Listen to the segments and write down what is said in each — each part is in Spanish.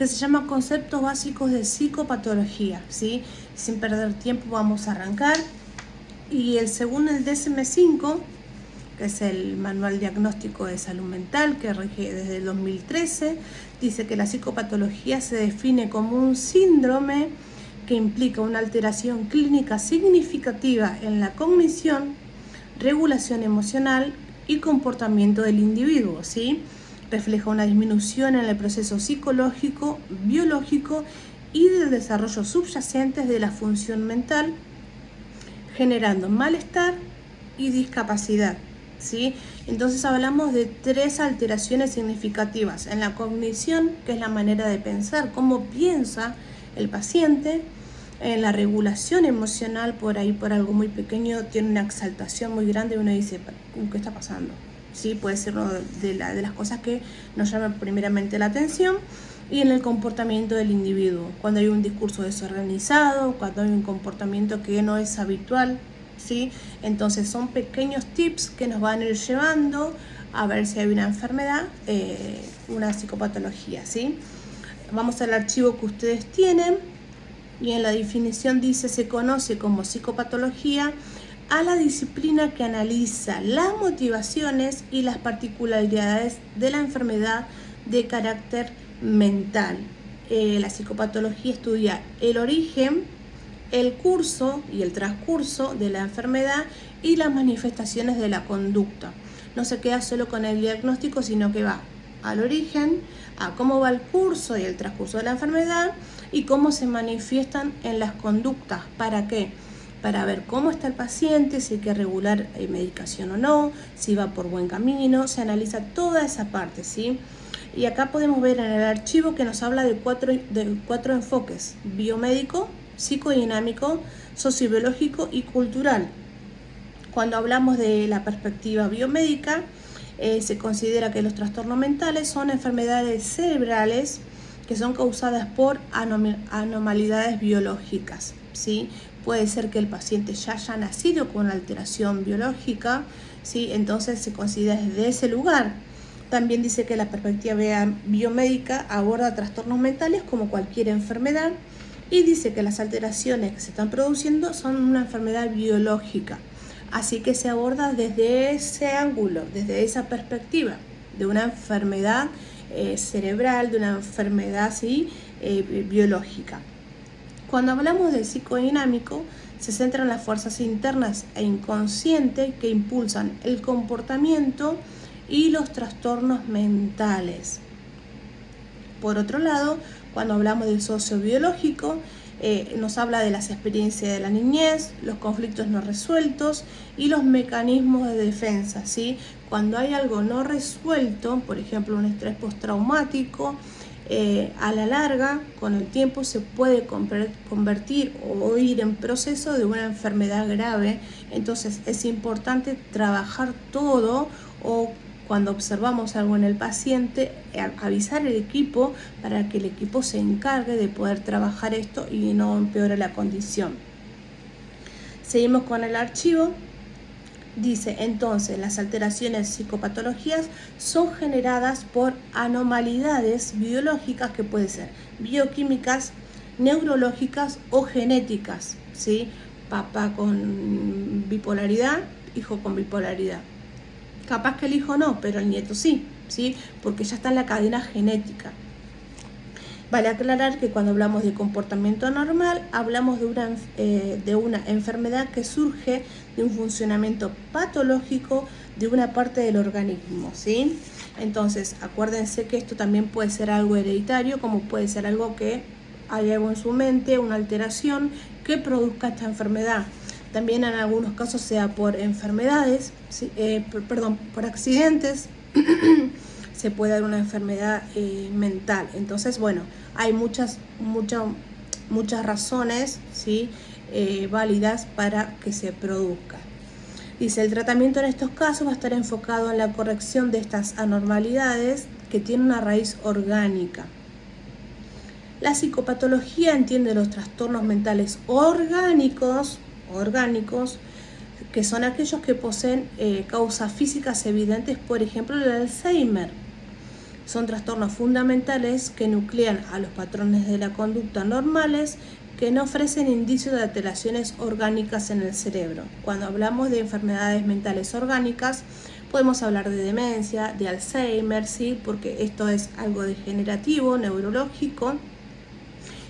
que se llama Conceptos Básicos de Psicopatología, ¿sí? Sin perder tiempo vamos a arrancar. Y según el DSM-5, que es el Manual Diagnóstico de Salud Mental, que rige desde el 2013, dice que la psicopatología se define como un síndrome que implica una alteración clínica significativa en la cognición, regulación emocional y comportamiento del individuo, ¿sí? Refleja una disminución en el proceso psicológico, biológico y del desarrollo subyacentes de la función mental, generando malestar y discapacidad, ¿sí? Entonces hablamos de 3 alteraciones significativas en la cognición, que es la manera de pensar, cómo piensa el paciente. En la regulación emocional, por ahí por algo muy pequeño tiene una exaltación muy grande y uno dice, ¿qué está pasando? ¿Sí? Puede ser una de las cosas que nos llama primeramente la atención. Y en el comportamiento del individuo, cuando hay un discurso desorganizado, cuando hay un comportamiento que no es habitual, ¿sí? Entonces son pequeños tips que nos van a ir llevando a ver si hay una enfermedad, una psicopatología, ¿sí? Vamos al archivo que ustedes tienen. Y en la definición dice, se conoce como psicopatología a la disciplina que analiza las motivaciones y las particularidades de la enfermedad de carácter mental. La psicopatología estudia el origen, el curso y el transcurso de la enfermedad y las manifestaciones de la conducta. No se queda solo con el diagnóstico, sino que va al origen, a cómo va el curso y el transcurso de la enfermedad y cómo se manifiestan en las conductas. ¿Para qué? Para ver cómo está el paciente, si hay que regular medicación o no, si va por buen camino, se analiza toda esa parte, ¿sí? Y acá podemos ver en el archivo que nos habla de cuatro enfoques: biomédico, psicodinámico, sociobiológico y cultural. Cuando hablamos de la perspectiva biomédica, se considera que los trastornos mentales son enfermedades cerebrales que son causadas por anormalidades biológicas, ¿sí? Puede ser que el paciente ya haya nacido con una alteración biológica, ¿sí? Entonces se considera desde ese lugar. También dice que la perspectiva biomédica aborda trastornos mentales como cualquier enfermedad y dice que las alteraciones que se están produciendo son una enfermedad biológica. Así que se aborda desde ese ángulo, desde esa perspectiva, de una enfermedad cerebral, de una enfermedad biológica. Cuando hablamos del psicodinámico, se centra en las fuerzas internas e inconscientes que impulsan el comportamiento y los trastornos mentales. Por otro lado, cuando hablamos del sociobiológico, nos habla de las experiencias de la niñez, los conflictos no resueltos y los mecanismos de defensa, ¿sí? Cuando hay algo no resuelto, por ejemplo un estrés postraumático, a la larga, con el tiempo, se puede convertir o ir en proceso de una enfermedad grave. Entonces es importante trabajar todo, o cuando observamos algo en el paciente, avisar al equipo para que el equipo se encargue de poder trabajar esto y no empeore la condición. Seguimos con el archivo. Dice, entonces, las alteraciones psicopatologías son generadas por anormalidades biológicas que pueden ser bioquímicas, neurológicas o genéticas, ¿sí? Papá con bipolaridad, hijo con bipolaridad. Capaz que el hijo no, pero el nieto sí, ¿sí? Porque ya está en la cadena genética. Vale aclarar que cuando hablamos de comportamiento anormal, hablamos de una enfermedad que surge de un funcionamiento patológico de una parte del organismo, ¿sí? Entonces, acuérdense que esto también puede ser algo hereditario, como puede ser algo que hay algo en su mente, una alteración que produzca esta enfermedad. También en algunos casos sea por enfermedades, ¿sí? Por accidentes, se puede dar una enfermedad mental. Entonces, bueno, hay muchas razones, ¿sí? Válidas para que se produzca. Dice, el tratamiento en estos casos va a estar enfocado en la corrección de estas anormalidades que tienen una raíz orgánica. La psicopatología entiende los trastornos mentales orgánicos, que son aquellos que poseen causas físicas evidentes, por ejemplo el Alzheimer. Son trastornos fundamentales que nuclean a los patrones de la conducta normales que no ofrecen indicios de alteraciones orgánicas en el cerebro. Cuando hablamos de enfermedades mentales orgánicas, podemos hablar de demencia, de Alzheimer, ¿sí? Porque esto es algo degenerativo, neurológico,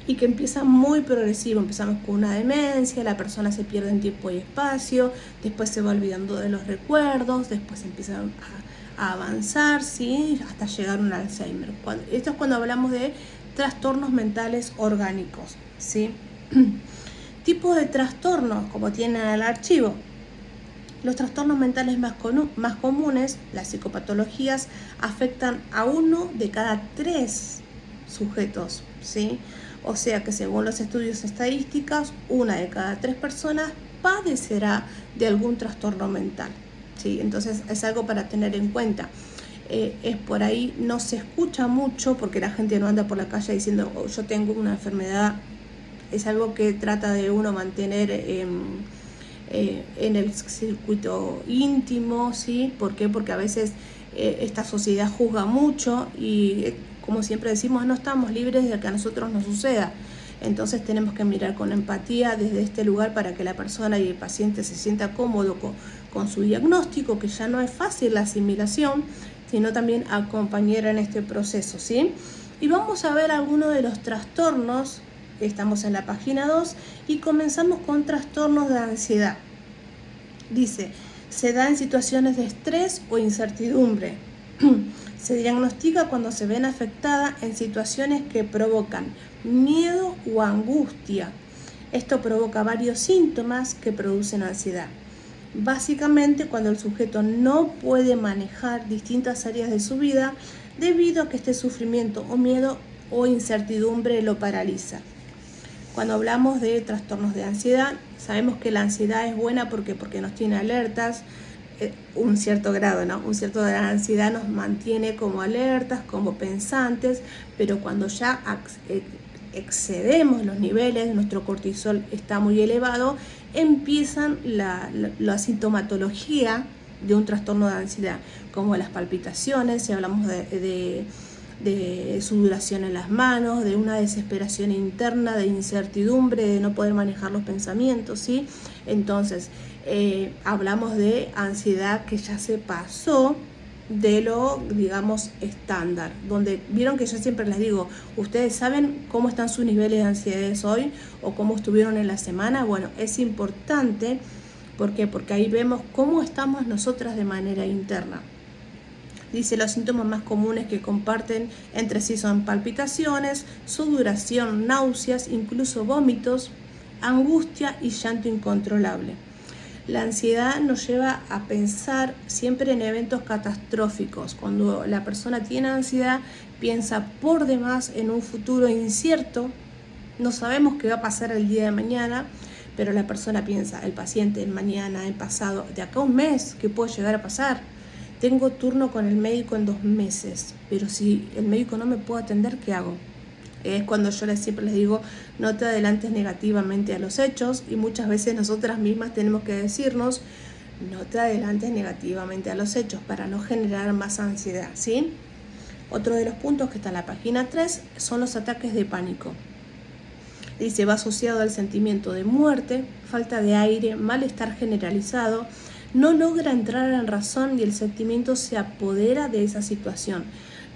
y que empieza muy progresivo. Empezamos con una demencia, la persona se pierde en tiempo y espacio, después se va olvidando de los recuerdos, después empieza a avanzar, ¿sí? Hasta llegar a un Alzheimer. Esto es cuando hablamos de trastornos mentales orgánicos, ¿sí? Tipos de trastornos, como tienen el archivo. Los trastornos mentales más comunes, las psicopatologías, afectan a 1 de cada 3 sujetos, ¿sí? O sea que según los estudios estadísticos, 1 de cada 3 personas padecerá de algún trastorno mental, ¿sí? Entonces es algo para tener en cuenta. Es por ahí, no se escucha mucho porque la gente no anda por la calle diciendo oh, yo tengo una enfermedad. Es algo que trata de uno mantener en el circuito íntimo, ¿sí? ¿Por qué? Porque a veces esta sociedad juzga mucho y como siempre decimos, no estamos libres de que a nosotros nos suceda. Entonces tenemos que mirar con empatía desde este lugar para que la persona y el paciente se sienta cómodo con su diagnóstico, que ya no es fácil la asimilación, sino también acompañar en este proceso, ¿sí? Y vamos a ver algunos de los trastornos. Estamos en la página 2 y comenzamos con trastornos de ansiedad. Dice, se da en situaciones de estrés o incertidumbre. Se diagnostica cuando se ven afectadas en situaciones que provocan miedo o angustia. Esto provoca varios síntomas que producen ansiedad. Básicamente cuando el sujeto no puede manejar distintas áreas de su vida debido a que este sufrimiento o miedo o incertidumbre lo paraliza. Cuando hablamos de trastornos de ansiedad, sabemos que la ansiedad es buena porque nos tiene alertas, un cierto grado, ¿no? Un cierto grado de ansiedad nos mantiene como alertas, como pensantes, pero cuando ya excedemos los niveles, nuestro cortisol está muy elevado, empiezan la sintomatología de un trastorno de ansiedad, como las palpitaciones, si hablamos de sudoración en las manos, de una desesperación interna, de incertidumbre, de no poder manejar los pensamientos, ¿sí? Entonces, hablamos de ansiedad que ya se pasó de lo, digamos, estándar, donde vieron que yo siempre les digo, ustedes saben cómo están sus niveles de ansiedad hoy o cómo estuvieron en la semana. Bueno, es importante, ¿por qué? Porque ahí vemos cómo estamos nosotras de manera interna. Dice, los síntomas más comunes que comparten entre sí son palpitaciones, sudoración, náuseas, incluso vómitos, angustia y llanto incontrolable. La ansiedad nos lleva a pensar siempre en eventos catastróficos. Cuando la persona tiene ansiedad, piensa por demás en un futuro incierto. No sabemos qué va a pasar el día de mañana, pero la persona piensa, el paciente, el mañana, el pasado, de acá a un mes, ¿qué puede llegar a pasar? Tengo turno con el médico en 2 meses, pero si el médico no me puede atender, ¿qué hago? Es cuando yo siempre les digo, no te adelantes negativamente a los hechos, y muchas veces nosotras mismas tenemos que decirnos, no te adelantes negativamente a los hechos para no generar más ansiedad, ¿sí? Otro de los puntos que está en la página 3 son los ataques de pánico. Dice, va asociado al sentimiento de muerte, falta de aire, malestar generalizado, no logra entrar en razón y el sentimiento se apodera de esa situación.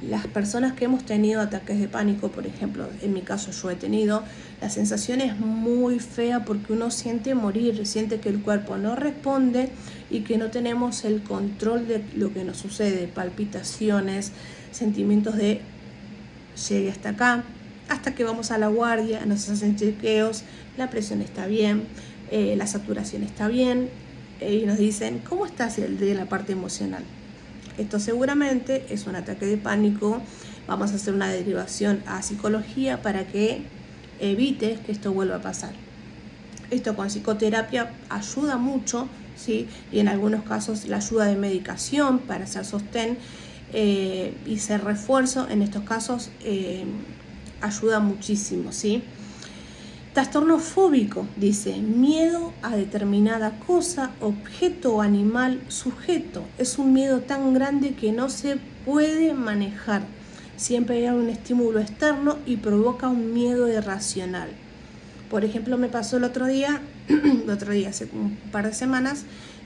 Las personas que hemos tenido ataques de pánico, por ejemplo, en mi caso yo he tenido, la sensación es muy fea porque uno siente morir, siente que el cuerpo no responde y que no tenemos el control de lo que nos sucede, palpitaciones, sentimientos de llegué hasta acá, hasta que vamos a la guardia, nos hacen chequeos, la presión está bien, la saturación está bien, y nos dicen, ¿cómo estás de la parte emocional? Esto seguramente es un ataque de pánico. Vamos a hacer una derivación a psicología para que evite que esto vuelva a pasar. Esto con psicoterapia ayuda mucho, ¿sí? Y en algunos casos la ayuda de medicación para hacer sostén y ser refuerzo, en estos casos ayuda muchísimo, ¿sí? Trastorno fóbico, dice, miedo a determinada cosa, objeto o animal sujeto. Es un miedo tan grande que no se puede manejar. siempre hay un estímulo externo y provoca un miedo irracional. Por ejemplo, me pasó el otro día, hace un par de semanas,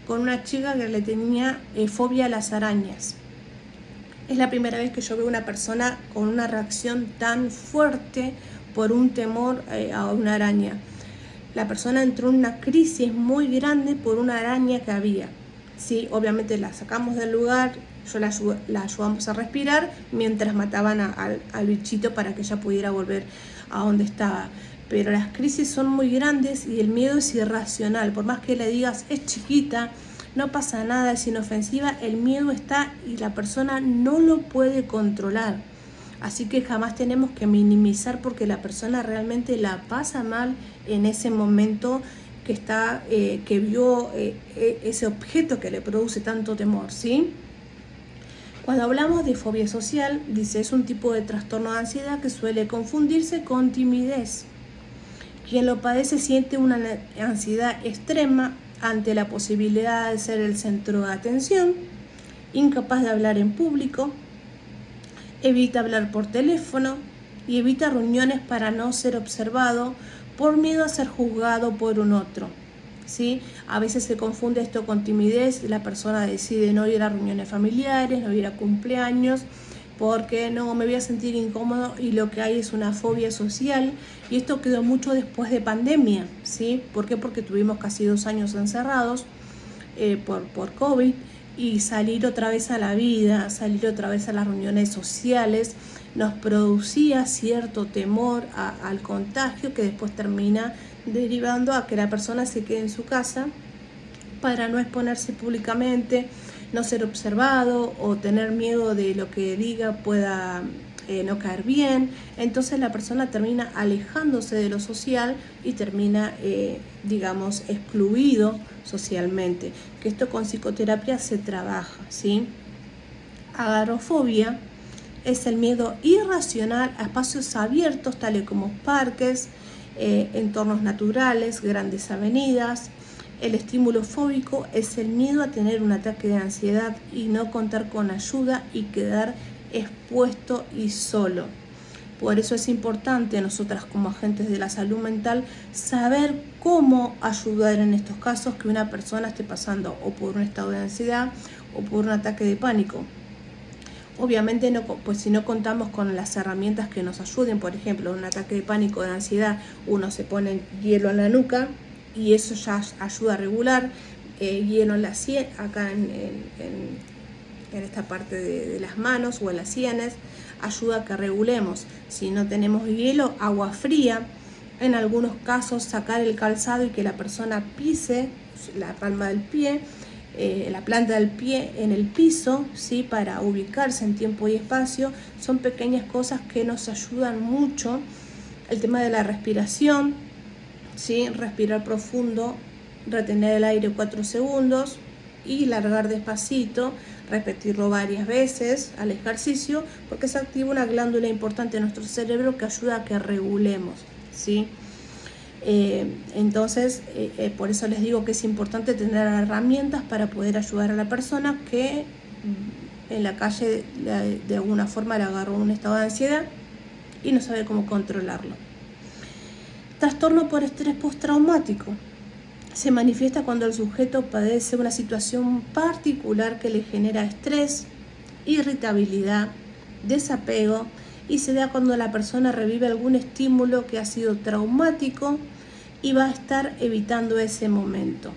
con una chica que le tenía fobia a las arañas. Es la primera vez que yo veo una persona con una reacción tan fuerte por un temor a una araña. La persona entró en una crisis muy grande por una araña que había. Sí, obviamente la sacamos del lugar, la ayudamos a respirar mientras mataban al bichito para que ella pudiera volver a donde estaba. Pero las crisis son muy grandes y el miedo es irracional. Por más que le digas es chiquita, no pasa nada, es inofensiva, el miedo está y la persona no lo puede controlar. Así que jamás tenemos que minimizar porque la persona realmente la pasa mal en ese momento que vio ese objeto que le produce tanto temor, ¿sí? Cuando hablamos de fobia social, dice, es un tipo de trastorno de ansiedad que suele confundirse con timidez. Quien lo padece siente una ansiedad extrema ante la posibilidad de ser el centro de atención, incapaz de hablar en público, evita hablar por teléfono y evita reuniones para no ser observado por miedo a ser juzgado por un otro. ¿Sí? A veces se confunde esto con timidez, la persona decide no ir a reuniones familiares, no ir a cumpleaños, porque no me voy a sentir incómodo y lo que hay es una fobia social y esto quedó mucho después de pandemia, ¿sí? ¿Por qué? Porque tuvimos casi 2 años encerrados por COVID y salir otra vez a la vida, salir otra vez a las reuniones sociales nos producía cierto temor al contagio que después termina derivando a que la persona se quede en su casa para no exponerse públicamente, no ser observado o tener miedo de lo que diga pueda no caer bien. Entonces la persona termina alejándose de lo social y termina, excluido socialmente. Que esto con psicoterapia se trabaja, ¿sí? Agorafobia es el miedo irracional a espacios abiertos, tales como parques, entornos naturales, grandes avenidas. El estímulo fóbico es el miedo a tener un ataque de ansiedad y no contar con ayuda y quedar expuesto y solo. Por eso es importante nosotras como agentes de la salud mental saber cómo ayudar en estos casos que una persona esté pasando o por un estado de ansiedad o por un ataque de pánico. Obviamente pues si no contamos con las herramientas que nos ayuden, por ejemplo, en un ataque de pánico, de ansiedad, uno se pone hielo en la nuca y eso ya ayuda a regular, hielo en la sien, acá en esta parte de las manos o en las sienes, ayuda a que regulemos. Si no tenemos hielo, agua fría, en algunos casos sacar el calzado y que la persona pise la palma del pie, la planta del pie en el piso, ¿sí? Para ubicarse en tiempo y espacio. Son pequeñas cosas que nos ayudan mucho. El tema de la respiración, ¿sí? Respirar profundo, retener el aire 4 segundos y largar despacito, repetirlo varias veces al ejercicio, porque se activa una glándula importante en nuestro cerebro que ayuda a que regulemos, ¿sí? Entonces, por eso les digo que es importante tener herramientas para poder ayudar a la persona que en la calle de alguna forma le agarró un estado de ansiedad y no sabe cómo controlarlo. Trastorno por estrés postraumático. Se manifiesta cuando el sujeto padece una situación particular que le genera estrés, irritabilidad, desapego y se da cuando la persona revive algún estímulo que ha sido traumático y va a estar evitando ese momento.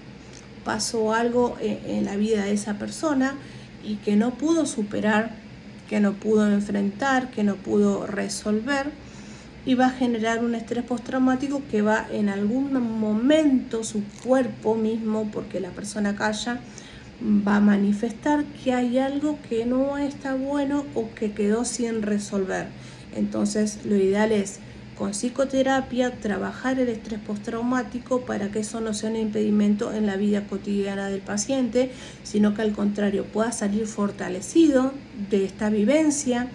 Pasó algo en la vida de esa persona y que no pudo superar, que no pudo enfrentar, que no pudo resolver y va a generar un estrés postraumático que va en algún momento su cuerpo mismo, porque la persona calla, va a manifestar que hay algo que no está bueno o que quedó sin resolver. Entonces lo ideal es con psicoterapia trabajar el estrés postraumático para que eso no sea un impedimento en la vida cotidiana del paciente, sino que al contrario pueda salir fortalecido de esta vivencia.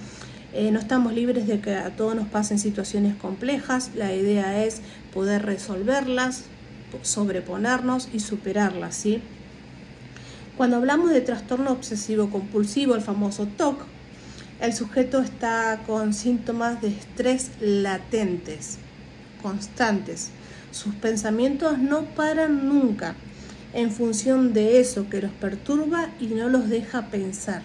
No estamos libres de que a todos nos pasen situaciones complejas. La idea es poder resolverlas, sobreponernos y superarlas, ¿sí? Cuando hablamos de trastorno obsesivo compulsivo, el famoso TOC, El sujeto está con síntomas de estrés latentes, constantes. Sus pensamientos no paran nunca en función de eso que los perturba y no los deja pensar.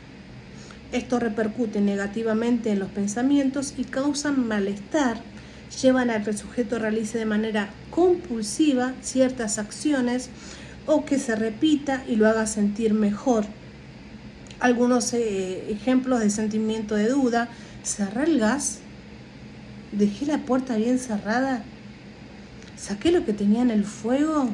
Esto repercute negativamente en los pensamientos y causan malestar, llevan a que el sujeto realice de manera compulsiva ciertas acciones o que se repita y lo haga sentir mejor. Algunos ejemplos de sentimiento de duda: ¿cerré el gas? ¿Dejé la puerta bien cerrada? ¿Saqué lo que tenía en el fuego?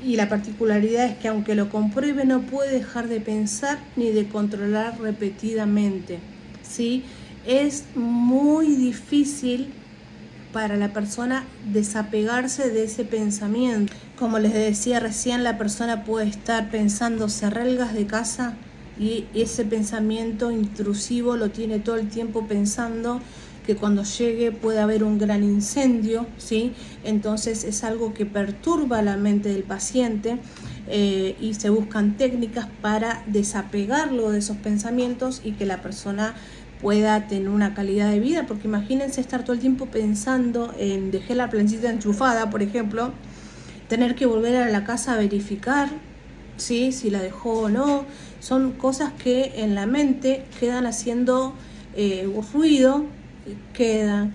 Y la particularidad es que aunque lo compruebe no puede dejar de pensar ni de controlar repetidamente, ¿sí? Es muy difícil para la persona desapegarse de ese pensamiento. Como les decía recién, la persona puede estar pensando cerrar el gas de casa y ese pensamiento intrusivo lo tiene todo el tiempo pensando que cuando llegue puede haber un gran incendio, ¿sí? Entonces es algo que perturba la mente del paciente y se buscan técnicas para desapegarlo de esos pensamientos y que la persona pueda tener una calidad de vida, porque imagínense estar todo el tiempo pensando en dejé la planchita enchufada, por ejemplo, tener que volver a la casa a verificar, ¿sí?, si la dejó o no. Son cosas que en la mente quedan haciendo ruido, quedan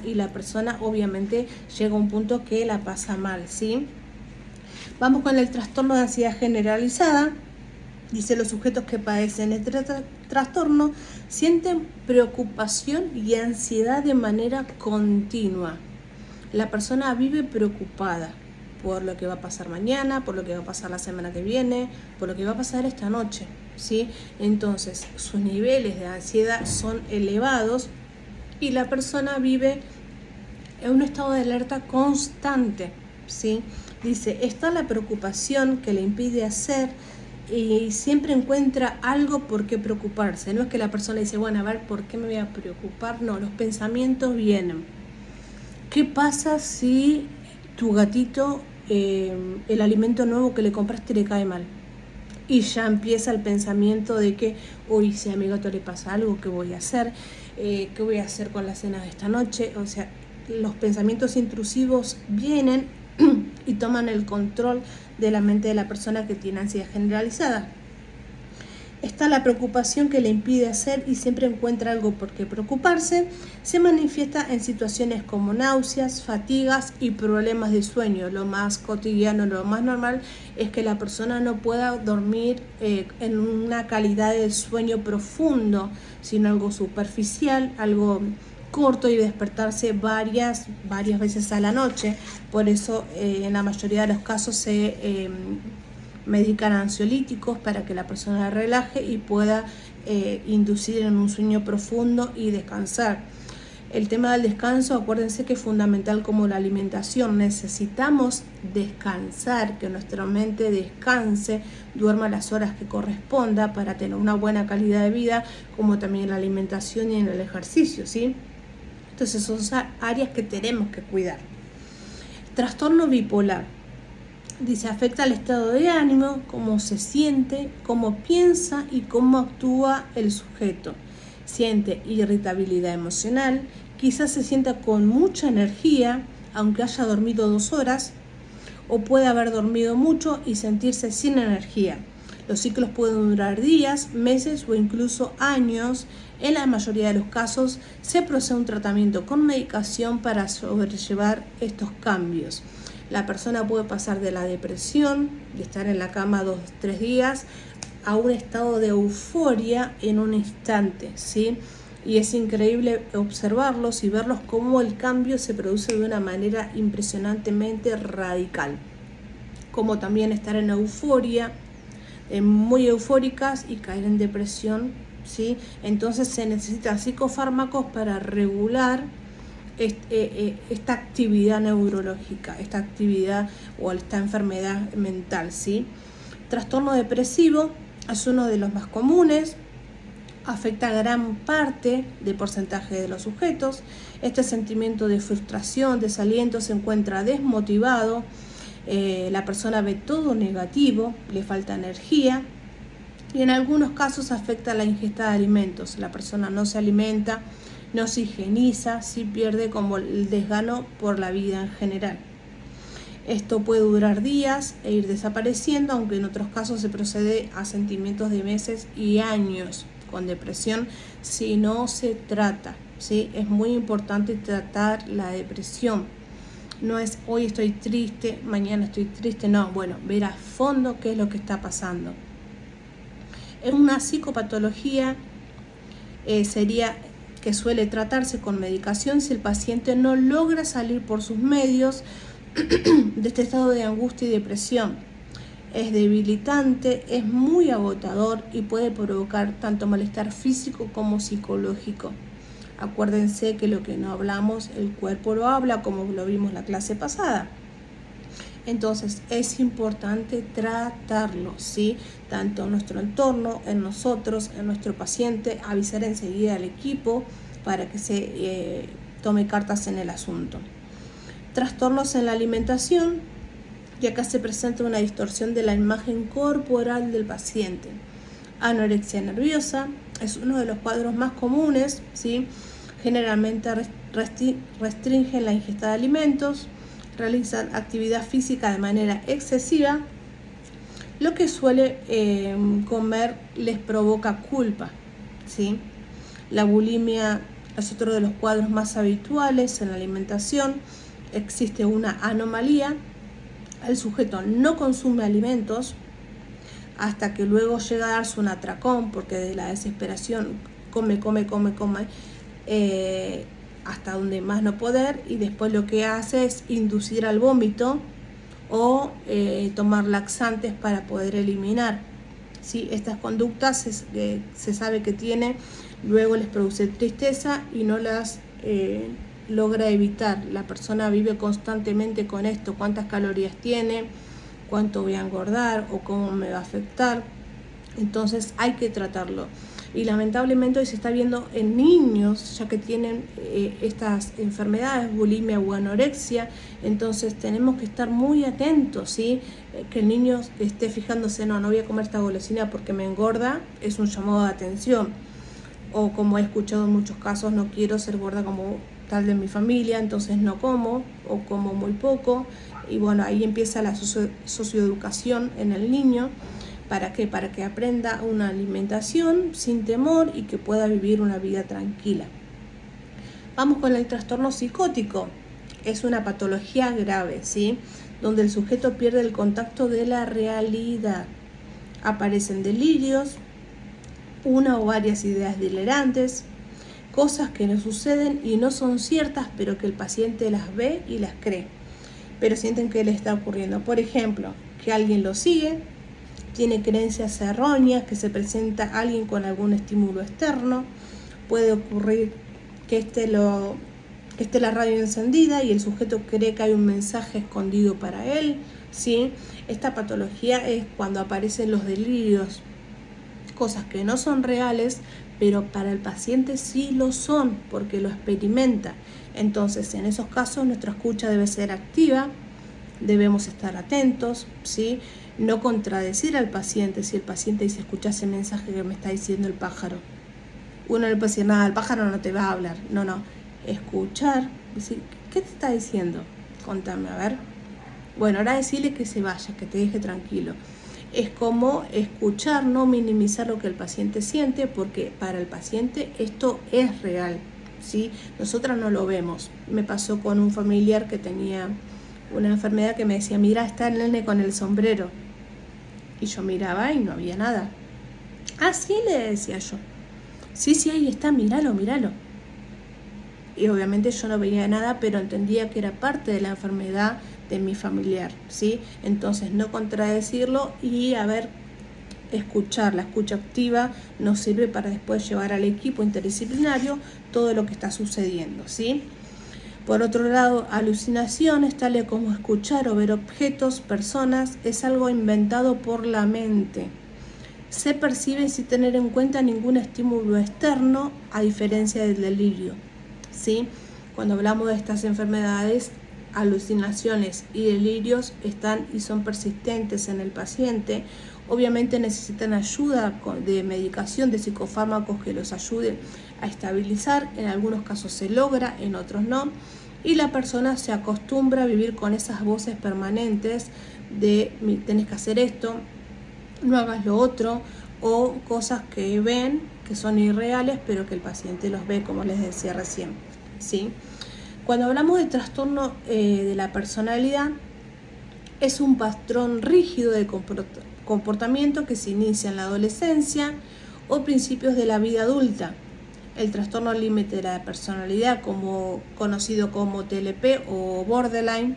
y la persona obviamente llega a un punto que la pasa mal, ¿sí? Vamos con el trastorno de ansiedad generalizada. Dice: los sujetos que padecen este trastorno sienten preocupación y ansiedad de manera continua. La persona vive preocupada por lo que va a pasar mañana, por lo que va a pasar la semana que viene, por lo que va a pasar esta noche, ¿sí? Entonces, sus niveles de ansiedad son elevados y la persona vive en un estado de alerta constante, ¿sí? Dice: está la preocupación que le impide hacer y siempre encuentra algo por qué preocuparse. No es que la persona dice, bueno, a ver, ¿por qué me voy a preocupar? No, los pensamientos vienen. ¿Qué pasa si tu gatito, el alimento nuevo que le compraste le cae mal? Y ya empieza el pensamiento de que, uy, si a mi gato le pasa algo, ¿qué voy a hacer? ¿Qué voy a hacer con la cena de esta noche? O sea, los pensamientos intrusivos vienen y toman el control de la mente de la persona que tiene ansiedad generalizada. Está la preocupación que le impide hacer y siempre encuentra algo por qué preocuparse. Se manifiesta en situaciones como náuseas, fatigas y problemas de sueño. Lo más cotidiano, lo más normal es que la persona no pueda dormir en una calidad de sueño profundo, sino algo superficial, algo corto, y despertarse varias veces a la noche. Por eso en la mayoría de los casos se medican ansiolíticos para que la persona relaje y pueda inducir en un sueño profundo y descansar. El tema del descanso, acuérdense que es fundamental como la alimentación. Necesitamos descansar, que nuestra mente descanse, duerma las horas que corresponda para tener una buena calidad de vida, como también en la alimentación y en el ejercicio, ¿sí? Entonces son áreas que tenemos que cuidar. Trastorno bipolar. Dice: afecta al estado de ánimo, cómo se siente, cómo piensa y cómo actúa el sujeto. Siente irritabilidad emocional, quizás se sienta con mucha energía, aunque haya dormido 2 horas, o puede haber dormido mucho y sentirse sin energía. Los ciclos pueden durar días, meses o incluso años. En la mayoría de los casos se procede a un tratamiento con medicación para sobrellevar estos cambios. La persona puede pasar de la depresión, de estar en la cama 2 o 3 días, a un estado de euforia en un instante, ¿sí? Y es increíble observarlos y verlos cómo el cambio se produce de una manera impresionantemente radical. Como también estar en euforia, muy eufóricas, y caer en depresión, ¿sí? Entonces se necesitan psicofármacos para regular esta actividad neurológica, esta actividad o esta enfermedad mental, ¿sí? Trastorno depresivo es uno de los más comunes, afecta a gran parte del porcentaje de los sujetos. Este sentimiento de frustración, desaliento, se encuentra desmotivado, la persona ve todo negativo, le falta energía, y en algunos casos afecta la ingesta de alimentos. La persona no se alimenta, no se higieniza, sí pierde como el desgano por la vida en general. Esto puede durar días e ir desapareciendo, aunque en otros casos se procede a sentimientos de meses y años con depresión si no se trata, ¿sí? Es muy importante tratar la depresión. No es hoy estoy triste, mañana estoy triste, no, bueno, ver a fondo qué es lo que está pasando. En una psicopatología sería que suele tratarse con medicación si el paciente no logra salir por sus medios de este estado de angustia y depresión. Es debilitante, es muy agotador y puede provocar tanto malestar físico como psicológico. Acuérdense que lo que no hablamos, el cuerpo lo habla, como lo vimos la clase pasada. Entonces es importante tratarlo, ¿sí? Tanto en nuestro entorno, en nosotros, en nuestro paciente, avisar enseguida al equipo para que se tome cartas en el asunto. Trastornos en la alimentación, y acá se presenta una distorsión de la imagen corporal del paciente. Anorexia nerviosa es uno de los cuadros más comunes, ¿sí? Generalmente restringen la ingesta de alimentos, realizan actividad física de manera excesiva. Lo que suele comer les provoca culpa, ¿sí? La bulimia es otro de los cuadros más habituales en la alimentación. Existe una anomalía. El sujeto no consume alimentos hasta que luego llega a darse un atracón, porque de la desesperación come, hasta donde más no poder, y después lo que hace es inducir al vómito o tomar laxantes para poder eliminar. ¿Sí? Estas conductas se sabe que tiene, luego les produce tristeza y no las logra evitar. La persona vive constantemente con esto: cuántas calorías tiene, cuánto voy a engordar o cómo me va a afectar. Entonces hay que tratarlo. Y lamentablemente hoy se está viendo en niños ya que tienen estas enfermedades, bulimia o anorexia. Entonces tenemos que estar muy atentos, ¿sí? Que el niño esté fijándose, no voy a comer esta golosina porque me engorda, es un llamado de atención. O como he escuchado en muchos casos, no quiero ser gorda como tal de mi familia, entonces no como o como muy poco. Y bueno, ahí empieza la socioeducación en el niño. ¿Para qué? Para que aprenda una alimentación sin temor y que pueda vivir una vida tranquila. Vamos con el trastorno psicótico. Es una patología grave, ¿sí? Donde el sujeto pierde el contacto de la realidad. Aparecen delirios, una o varias ideas delirantes, cosas que no suceden y no son ciertas, pero que el paciente las ve y las cree, pero sienten que le está ocurriendo. Por ejemplo, que alguien lo sigue, tiene creencias erróneas, que se presenta alguien con algún estímulo externo. Puede ocurrir que esté la radio encendida y el sujeto cree que hay un mensaje escondido para él, ¿sí? Esta patología es cuando aparecen los delirios, cosas que no son reales, pero para el paciente sí lo son, porque lo experimenta. Entonces, en esos casos, nuestra escucha debe ser activa, debemos estar atentos, ¿sí? No contradecir al paciente. Si el paciente dice, escucha ese mensaje que me está diciendo el pájaro, uno no le puede decir nada, el pájaro no te va a hablar. No, escuchar, decir, ¿qué te está diciendo? Contame, a ver. Bueno, ahora decirle que se vaya, que te deje tranquilo. Es como escuchar, no minimizar lo que el paciente siente, porque para el paciente esto es real, ¿sí? Nosotras no lo vemos. Me pasó con un familiar que tenía una enfermedad que me decía, mira, está el nene con el sombrero. Y yo miraba y no había nada. Ah, sí, le decía yo. Sí, ahí está, míralo. Y obviamente yo no veía nada, pero entendía que era parte de la enfermedad de mi familiar, ¿sí? Entonces no contradecirlo y escuchar. La escucha activa nos sirve para después llevar al equipo interdisciplinario todo lo que está sucediendo, ¿sí? Por otro lado, alucinaciones, tales como escuchar o ver objetos, personas, es algo inventado por la mente. Se percibe sin tener en cuenta ningún estímulo externo, a diferencia del delirio, ¿sí? Cuando hablamos de estas enfermedades, alucinaciones y delirios están y son persistentes en el paciente, Obviamente necesitan ayuda de medicación, de psicofármacos que los ayuden a estabilizar. En algunos casos se logra, en otros no. Y la persona se acostumbra a vivir con esas voces permanentes de tenés que hacer esto, no hagas lo otro, o cosas que ven que son irreales, pero que el paciente los ve, como les decía recién, ¿sí? Cuando hablamos de trastorno de la personalidad, es un patrón rígido de comportamiento que se inicia en la adolescencia o principios de la vida adulta. El trastorno límite de la personalidad, conocido como TLP o borderline,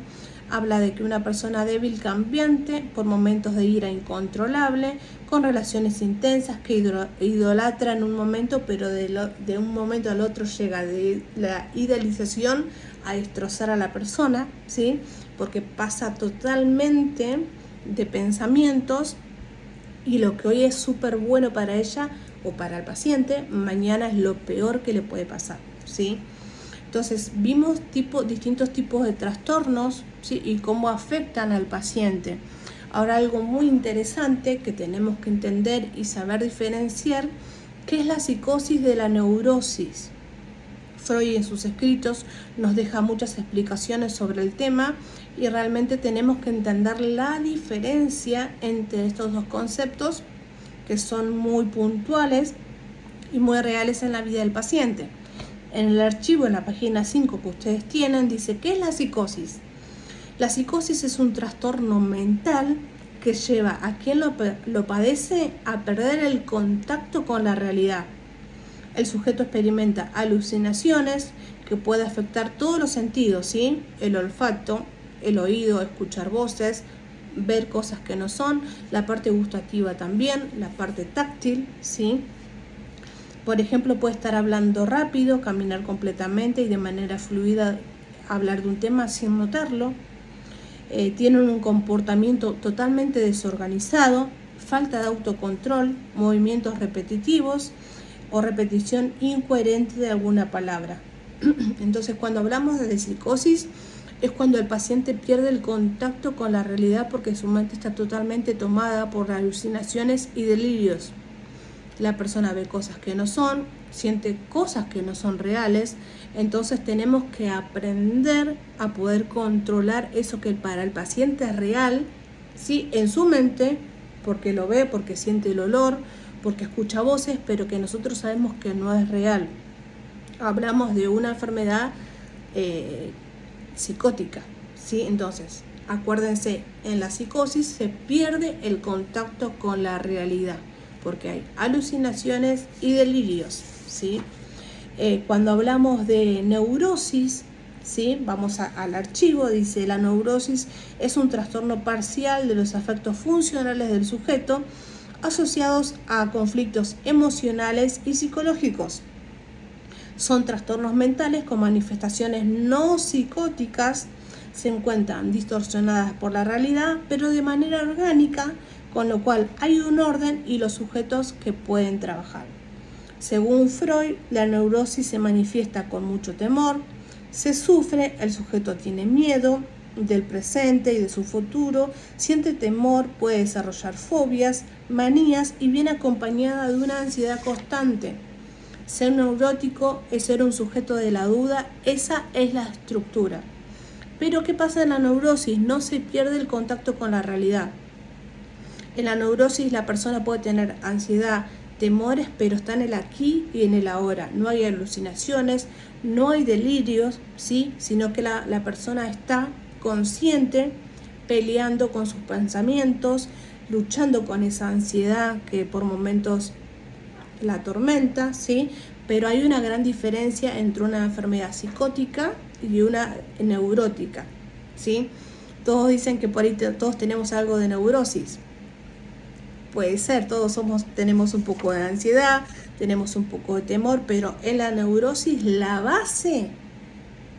habla de que una persona débil, cambiante, por momentos de ira incontrolable, con relaciones intensas, que idolatra en un momento, pero de un momento al otro llega de la idealización a destrozar a la persona, ¿sí? Porque pasa totalmente de pensamientos y lo que hoy es súper bueno para ella o para el paciente, mañana es lo peor que le puede pasar, ¿sí? Entonces vimos distintos tipos de trastornos, ¿sí? Y cómo afectan al paciente. Ahora, algo muy interesante que tenemos que entender y saber diferenciar, ¿qué es la psicosis de la neurosis? Freud en sus escritos nos deja muchas explicaciones sobre el tema y realmente tenemos que entender la diferencia entre estos dos conceptos que son muy puntuales y muy reales en la vida del paciente. En el archivo, en la página 5 que ustedes tienen, dice, ¿qué es la psicosis? La psicosis es un trastorno mental que lleva a quien lo padece a perder el contacto con la realidad. El sujeto experimenta alucinaciones que pueden afectar todos los sentidos, ¿sí? El olfato, el oído, escuchar voces, ver cosas que no son, la parte gustativa también, la parte táctil, ¿sí? Por ejemplo, puede estar hablando rápido, caminar completamente y de manera fluida, hablar de un tema sin notarlo. Tienen un comportamiento totalmente desorganizado, falta de autocontrol, movimientos repetitivos o repetición incoherente de alguna palabra. Entonces, cuando hablamos de psicosis, es cuando el paciente pierde el contacto con la realidad porque su mente está totalmente tomada por alucinaciones y delirios. La persona ve cosas que no son, siente cosas que no son reales, entonces tenemos que aprender a poder controlar eso que para el paciente es real, ¿sí? En su mente, porque lo ve, porque siente el olor, porque escucha voces, pero que nosotros sabemos que no es real. Hablamos de una enfermedad psicótica, ¿sí? Entonces, acuérdense, en la psicosis se pierde el contacto con la realidad, porque hay alucinaciones y delirios, ¿sí? Cuando hablamos de neurosis, ¿sí? Vamos al archivo, dice, la neurosis es un trastorno parcial de los afectos funcionales del sujeto asociados a conflictos emocionales y psicológicos. Son trastornos mentales con manifestaciones no psicóticas, se encuentran distorsionadas por la realidad, pero de manera orgánica, con lo cual hay un orden y los sujetos que pueden trabajar. Según Freud, la neurosis se manifiesta con mucho temor, se sufre, el sujeto tiene miedo del presente y de su futuro, siente temor, puede desarrollar fobias, manías y viene acompañada de una ansiedad constante. Ser neurótico es ser un sujeto de la duda, esa es la estructura. Pero ¿qué pasa en la neurosis? No se pierde el contacto con la realidad. En la neurosis la persona puede tener ansiedad, temores, pero está en el aquí y en el ahora. No hay alucinaciones, no hay delirios, ¿sí? Sino que la persona está consciente, peleando con sus pensamientos, luchando con esa ansiedad que por momentos la atormenta, ¿sí? Pero hay una gran diferencia entre una enfermedad psicótica y una neurótica, ¿sí? Todos dicen que por ahí todos tenemos algo de neurosis. Puede ser, todos tenemos un poco de ansiedad, tenemos un poco de temor, pero en la neurosis la base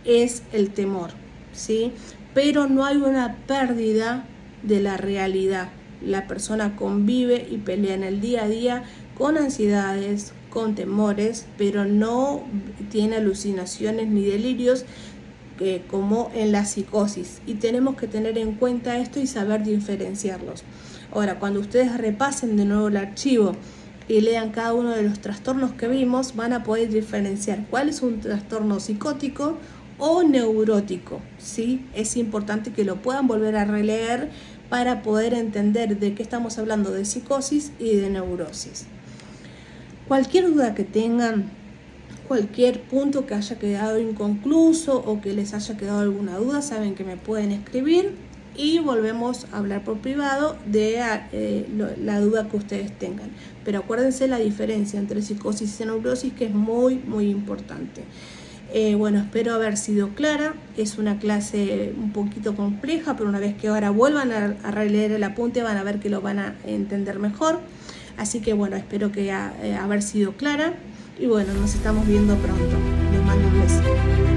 es el temor, ¿sí? Pero no hay una pérdida de la realidad. La persona convive y pelea en el día a día con ansiedades, con temores, pero no tiene alucinaciones ni delirios como en la psicosis. Y tenemos que tener en cuenta esto y saber diferenciarlos. Ahora, cuando ustedes repasen de nuevo el archivo y lean cada uno de los trastornos que vimos, van a poder diferenciar cuál es un trastorno psicótico o neurótico, ¿sí? Es importante que lo puedan volver a releer para poder entender de qué estamos hablando, de psicosis y de neurosis. Cualquier duda que tengan, cualquier punto que haya quedado inconcluso o que les haya quedado alguna duda, saben que me pueden escribir y volvemos a hablar por privado de la duda que ustedes tengan. Pero acuérdense la diferencia entre psicosis y neurosis, que es muy, muy importante. Bueno, espero haber sido clara. Es una clase un poquito compleja, pero una vez que ahora vuelvan a releer el apunte van a ver que lo van a entender mejor. Así que bueno, espero que haber sido clara. Y bueno, nos estamos viendo pronto. Les mando un beso.